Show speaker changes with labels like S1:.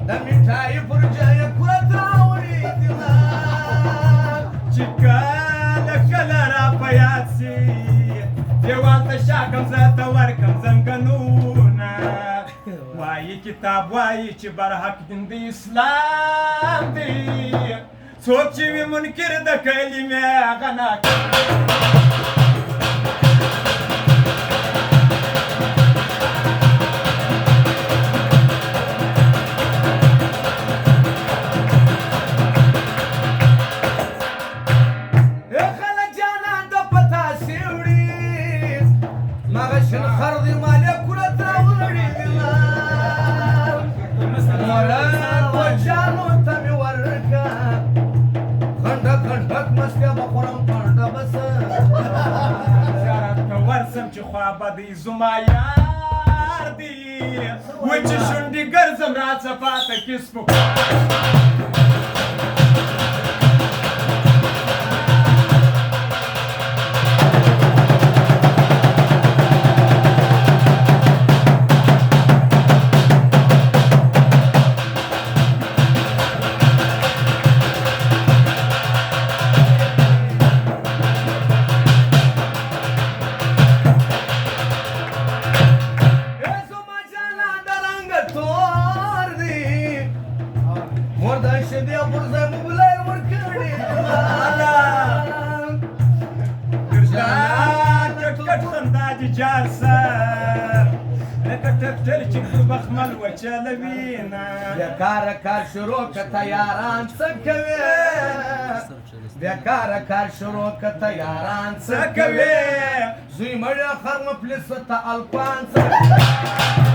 S1: د میټای پر ځای قوت راوړي دینه
S2: چې کله کله را په یاد سي دیوال ته شاکم زه ته ورکم زنګنونه وایي کتاب وایي چې برحق دین د اسلام دی څوک چې وي منکر د کلمې هغه ناکام چې خوابدی زما یار دی و چې شونډې ګرځم راڅه پاته کسبو
S1: بیکاره کار شروع که تیاران څه کوي بیکاره کار شروع که تیاران څه کوي زوی مړی خر مفلس ته الکوان څه